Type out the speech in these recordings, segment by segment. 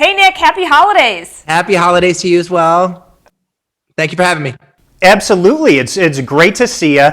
Hey, Nick, happy holidays. Happy holidays to you as well. Thank you for having me. Absolutely. It's great to see you.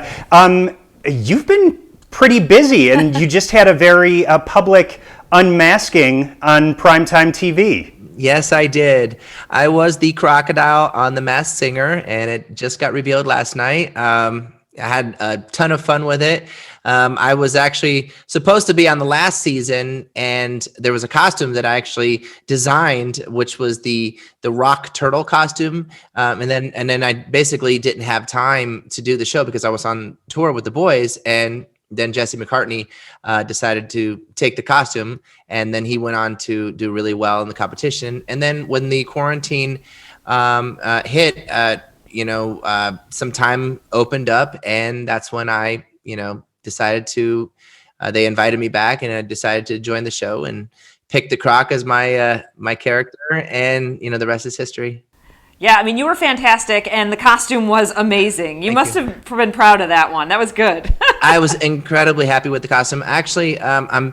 You've been pretty busy, and you just had a very public unmasking on primetime TV. Yes, I did. I was the crocodile on The Masked Singer, and it just got revealed last night. I had a ton of fun with it. I was actually supposed to be on the last season, and there was a costume that I actually designed, which was the rock turtle costume. And then I basically didn't have time to do the show because I was on tour with the boys, and then Jesse McCartney decided to take the costume, and then he went on to do really well in the competition. And then when the quarantine hit, some time opened up, and that's when I, decided to, they invited me back, and I decided to join the show and pick the Croc as my character, and, the rest is history. Yeah, I mean, you were fantastic, and the costume was amazing. You must have been proud of that one. That was good. I was incredibly happy with the costume. Actually, I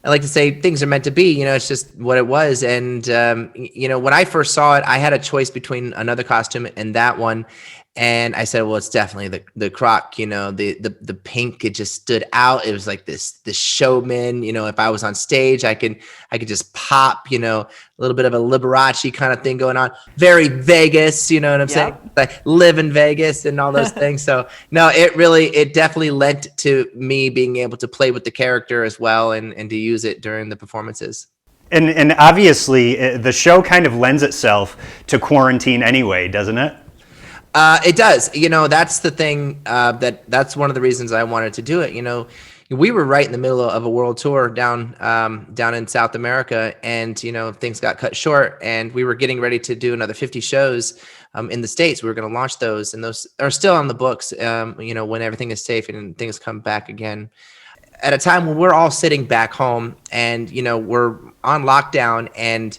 like to say things are meant to be. It's just what it was. And when I first saw it, I had a choice between another costume and that one. And I said, well, it's definitely the Croc. The pink, it just stood out. It was like this showman. If I was on stage, I could just pop. A little bit of a Liberace kind of thing going on. Very Vegas. You know what I'm saying? Like live in Vegas and all those things. So no, it definitely lent to me being able to play with the character as well, and to use it during the performances. And obviously, the show kind of lends itself to quarantine anyway, doesn't it? It does. That's the thing, that's one of the reasons I wanted to do it. We were right in the middle of a world tour down in South America, and, things got cut short, and we were getting ready to do another 50 shows in the States. We were going to launch those, and those are still on the books, when everything is safe and things come back again. At a time when we're all sitting back home and, we're on lockdown, and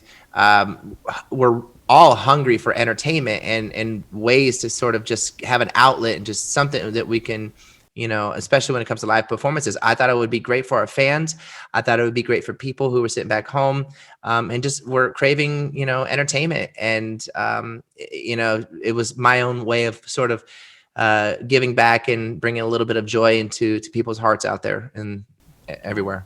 we're all hungry for entertainment and ways to sort of just have an outlet and just something that we can, especially when it comes to live performances. I thought it would be great for our fans. I thought it would be great for people who were sitting back home and just were craving, entertainment. And, it was my own way of sort of giving back and bringing a little bit of joy to people's hearts out there and everywhere.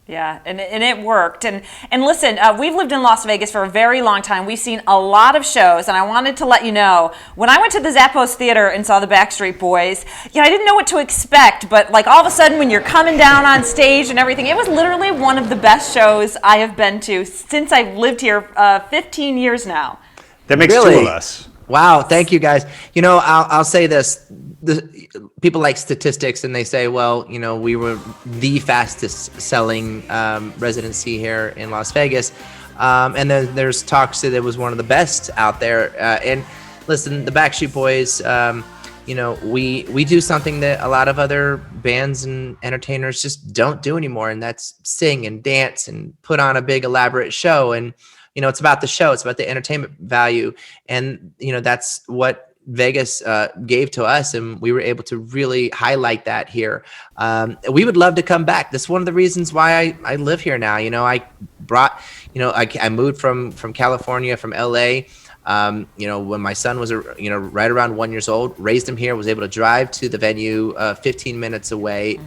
Yeah, and it worked. And listen, we've lived in Las Vegas for a very long time. We've seen a lot of shows, and I wanted to let you know, when I went to the Zappos Theater and saw the Backstreet Boys, I didn't know what to expect, but like all of a sudden when you're coming down on stage and everything, it was literally one of the best shows I have been to since I've lived here 15 years now. That makes two of us. Wow, thank you guys. I'll say this. People like statistics, and they say, well, we were the fastest selling residency here in Las Vegas. And then there's talks that it was one of the best out there. And listen, the Backstreet Boys, we do something that a lot of other bands and entertainers just don't do anymore, and that's sing and dance and put on a big elaborate show. And it's about the show. It's about the entertainment value. And, that's what Vegas gave to us. And we were able to really highlight that here. We would love to come back. That's one of the reasons why I live here now. I brought, I moved from California, from LA. When my son was, right around 1 year old, raised him here, was able to drive to the venue 15 minutes away,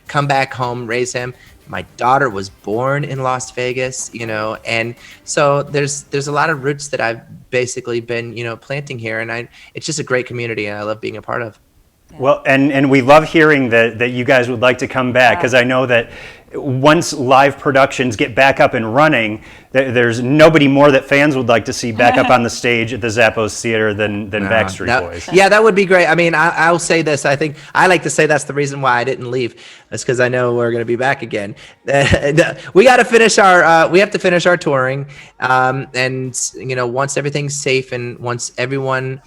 come back home, raise him. My daughter was born in Las Vegas, and so there's a lot of roots that I've basically been, planting here, and it's just a great community, and I love being a part of. Well, and we love hearing that you guys would like to come back, because I know that once live productions get back up and running, there's nobody more that fans would like to see back up on the stage at the Zappos Theater than Backstreet Boys. Yeah, that would be great. I mean, I'll say this. I think I like to say that's the reason why I didn't leave. That's because I know we're going to be back again. We got to finish we have to finish our touring. And, once everything's safe and once everyone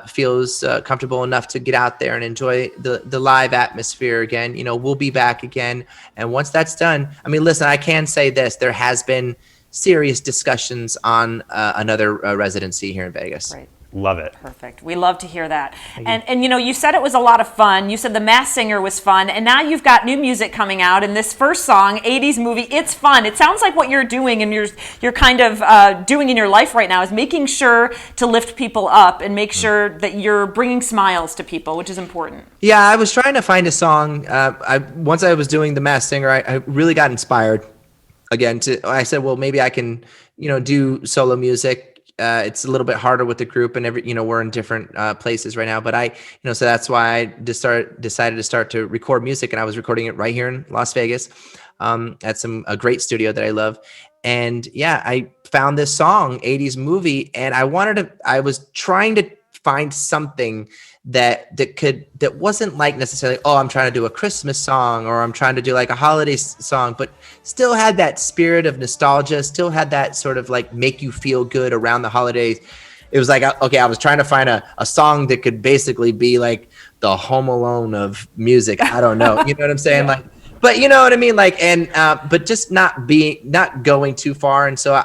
feels comfortable enough to get out there and enjoy the live atmosphere again, we'll be back again. And once that's done, I mean, listen, I can say this, there has been serious discussions on another residency here in Vegas. Right. Love it. Perfect. We love to hear that. And you know, you said it was a lot of fun. You said The Masked Singer was fun, and now you've got new music coming out. And this first song, '80s movie, it's fun. It sounds like what you're doing and you're kind of doing in your life right now is making sure to lift people up and make sure that you're bringing smiles to people, which is important. Yeah, I was trying to find a song. Once I was doing The Masked Singer, I really got inspired again. I said, well, maybe I can, do solo music. It's a little bit harder with the group, and we're in different places right now. But so that's why I decided to start to record music, and I was recording it right here in Las Vegas, at a great studio that I love. And yeah, I found this song, '80s movie, and I was trying to find something that wasn't like necessarily, oh, I'm trying to do a Christmas song or I'm trying to do like a holiday song, but still had that spirit of nostalgia, still had that sort of like make you feel good around the holidays. It was like, okay, I was trying to find a song that could basically be like the Home Alone of music. I don't know. You know what I'm saying? Yeah. Like, but you know what I mean? Like, and, but just not going too far. And so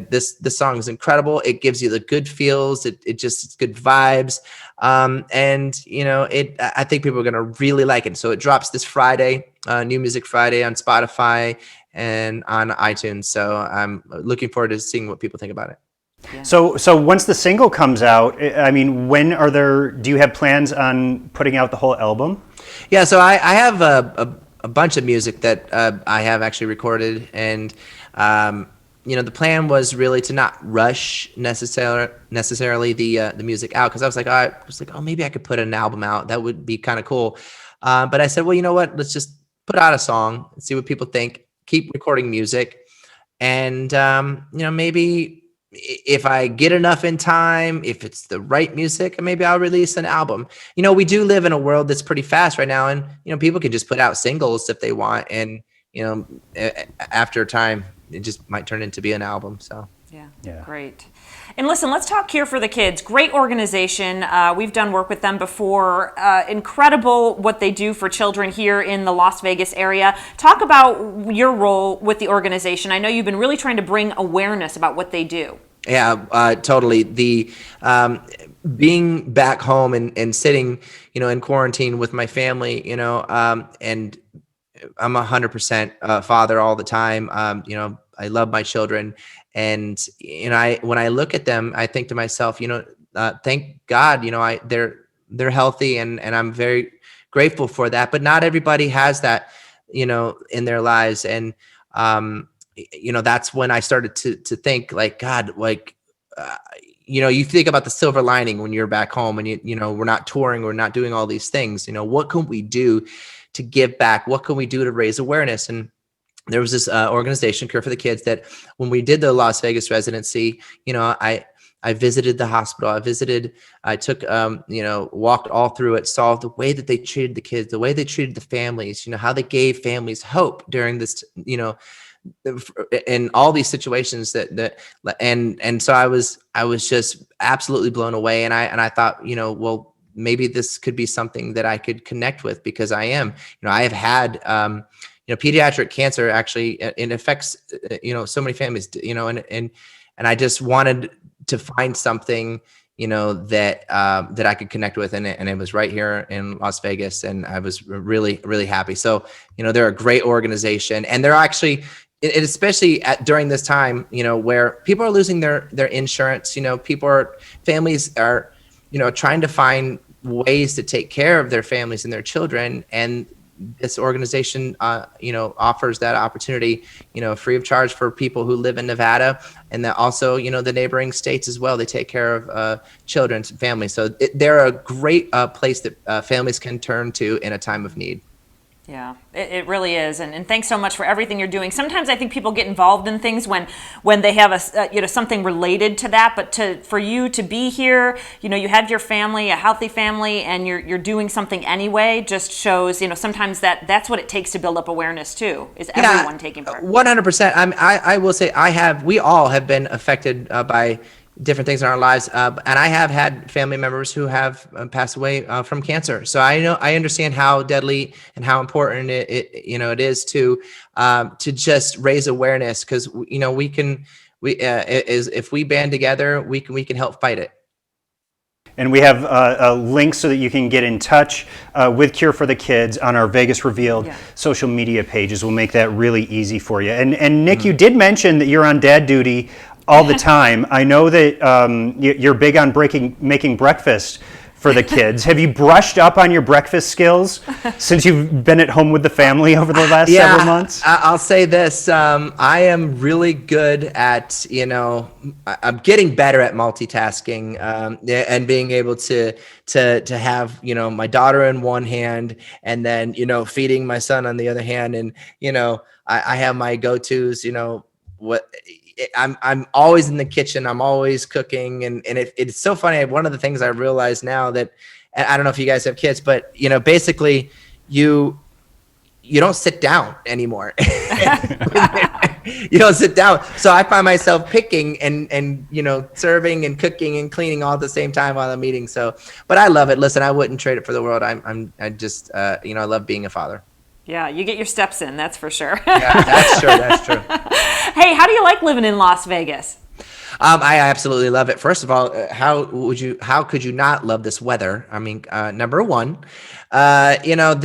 this song is incredible. It gives you the good feels. It's good vibes. And I think people are going to really like it. So it drops this Friday, New Music Friday on Spotify and on iTunes. So I'm looking forward to seeing what people think about it. Yeah. So once the single comes out, I mean, do you have plans on putting out the whole album? Yeah. So I have a bunch of music that I have actually recorded, and the plan was really to not rush necessarily the music out, because I was like, oh, maybe I could put an album out. That would be kind of cool. But I said, well, you know what? Let's just put out a song and see what people think. Keep recording music, and maybe if I get enough in time, if it's the right music, maybe I'll release an album. We do live in a world that's pretty fast right now, and people can just put out singles if they want, and after time it just might turn into be an album. So yeah. Great. And listen, let's talk Here for the Kids. Great organization. We've done work with them before. Incredible what they do for children here in the Las Vegas area. Talk about your role with the organization. I know you've been really trying to bring awareness about what they do. Yeah, totally. The being back home and sitting, in quarantine with my family, and I'm 100% father all the time. I love my children, and when I look at them, I think to myself, thank God, they're healthy, and I'm very grateful for that. But not everybody has that, in their lives, and that's when I started to think, like, God, like, you think about the silver lining when you're back home and we're not touring, we're not doing all these things. What can we do to give back? What can we do to raise awareness? And there was this organization, Cure for the Kids, that when we did the Las Vegas residency, I visited the hospital. I took, walked all through it, saw the way that they treated the kids, the way they treated the families, how they gave families hope during this, in all these situations and so I was just absolutely blown away. And I thought, well, maybe this could be something that I could connect with, because I have had, pediatric cancer. Actually, it affects, so many families, and I just wanted to find something, that I could connect with, and it was right here in Las Vegas, and I was really, really happy. So, they're a great organization, and they're actually, especially during this time, where people are losing their insurance, families are, trying to find ways to take care of their families and their children. And this organization, offers that opportunity, free of charge for people who live in Nevada, and that also, the neighboring states as well. They take care of children and families. So they're a great place that families can turn to in a time of need. Yeah, it really is, and thanks so much for everything you're doing. Sometimes I think people get involved in things when they have something related to that, but for you to be here, you have your family, a healthy family, and you're doing something anyway, just shows, sometimes that's what it takes to build up awareness too, is everyone taking part. 100%. I will say we all have been affected by different things in our lives, and I have had family members who have passed away from cancer. So I understand how deadly and how important it is to just raise awareness, because if we band together, we can help fight it. And we have a link so that you can get in touch with Cure for the Kids on our Vegas Revealed social media pages. We'll make that really easy for you. And Nick, you did mention that you're on dad duty all the time. I know that you're big on making breakfast for the kids. Have you brushed up on your breakfast skills since you've been at home with the family over the last several months? I'll say this. I am really good at, I'm getting better at multitasking and being able to have, my daughter in one hand and then, feeding my son on the other hand. And, I have my go-tos, I'm always in the kitchen. I'm always cooking. And it's so funny. One of the things I realize now that, and I don't know if you guys have kids, but basically you don't sit down anymore. You don't sit down. So I find myself picking and serving and cooking and cleaning all at the same time while I'm eating. So, but I love it. Listen, I wouldn't trade it for the world. I just, I love being a father. Yeah, you get your steps in, that's for sure. Yeah, that's true. Hey, how do you like living in Las Vegas? I absolutely love it. First of all, how could you not love this weather? I mean, number one, the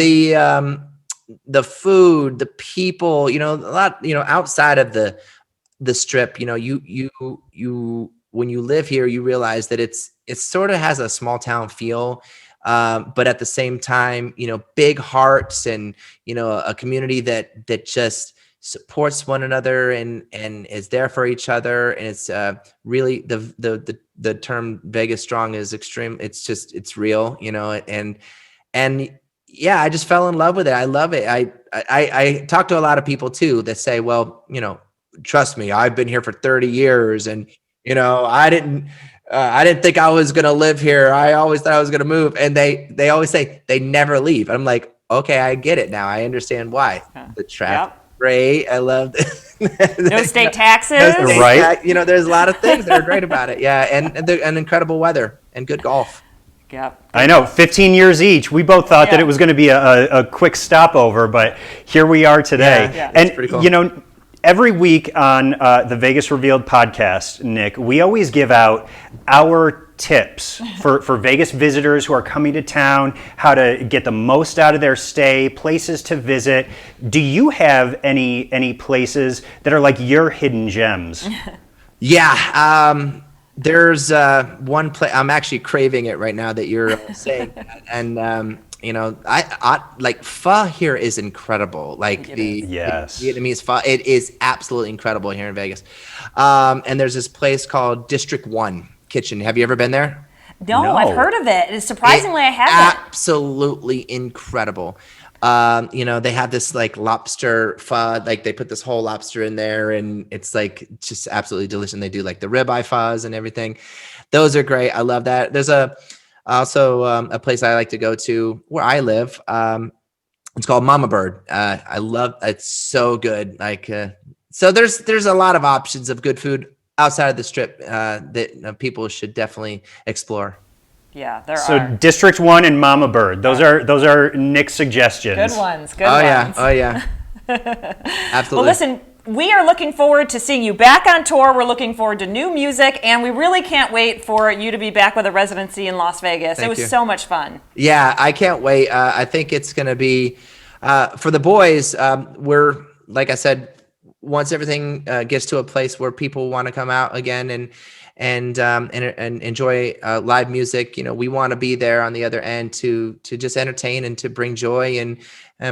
food, the people, a lot, outside of the strip, you when you live here, you realize that it sort of has a small town feel. But at the same time, big hearts and, a community that just supports one another and is there for each other. And it's really the term Vegas strong is extreme. It's real, and yeah, I just fell in love with it. I love it. I talk to a lot of people too that say, well, trust me, I've been here for 30 years and, I didn't think I was going to live here. I always thought I was going to move. And they always say they never leave. I'm like, okay, I get it now. I understand why. The traffic, great. I love no state taxes. Right. There's a lot of things that are great about it. Yeah. And incredible weather and good golf. Yep. I know, 15 years each. We both thought that it was going to be a quick stopover, but here we are today. Yeah, and, pretty cool. Every week on the Vegas Revealed podcast, Nick, we always give out our tips for Vegas visitors who are coming to town, how to get the most out of their stay, places to visit. Do you have any places that are like your hidden gems? Yeah. There's one place I'm actually craving it right now that you're saying that. And I like pho here is incredible. Like the Vietnamese pho, it is absolutely incredible here in Vegas. And there's this place called District 1 Kitchen. Have you ever been there? No, I've heard of it. Surprisingly, I haven't. Absolutely incredible. They have this like lobster pho, like they put this whole lobster in there and it's like just absolutely delicious. And they do like the ribeye pho's and everything. Those are great. I love that. There's also a place I like to go to where I live. It's called Mama Bird. I love it's so good. Like so there's a lot of options of good food outside of the strip that people should definitely explore. Yeah, there so are. So District 1 and Mama Bird. Those are Nick's suggestions. Good ones. Good ones. Oh yeah. Absolutely. Well, listen, we are looking forward to seeing you back on tour. We're looking forward to new music, and we really can't wait for you to be back with a residency in Las Vegas. Thank it was you. So much fun. Yeah, I can't wait. I think it's going to be for the boys. We're like I said, once everything gets to a place where people want to come out again and enjoy live music, we want to be there on the other end to just entertain and to bring joy and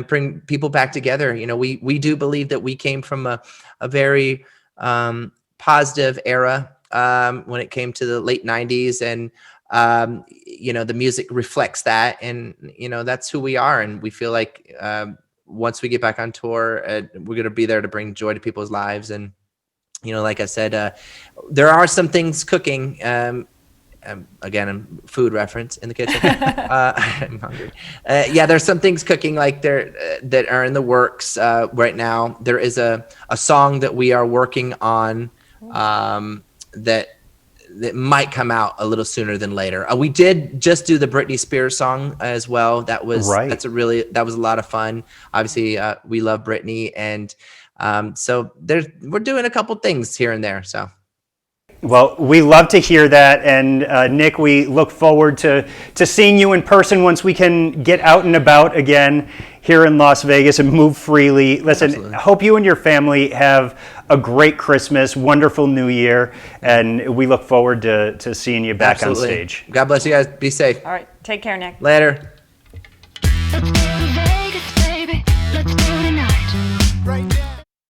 bring people back together. We do believe that we came from a very positive era when it came to the late 90s and the music reflects that and that's who we are, and we feel like once we get back on tour we're going to be there to bring joy to people's lives. And like I said, there are some things cooking. Again, a food reference in the kitchen. I'm hungry. There's some things cooking like that are in the works right now. There is a song that we are working on that might come out a little sooner than later. We did just do the Britney Spears song as well. That was that was a lot of fun. Obviously, we love Britney, and so we're doing a couple things here and there. So Well, we love to hear that, and Nick, we look forward to seeing you in person once we can get out and about again here in Las Vegas and move freely. Listen, Absolutely. I hope you and your family have a great Christmas, wonderful New Year, and we look forward to seeing you back Absolutely. on stage. God bless you guys. Be safe. All right, take care, Nick. Later.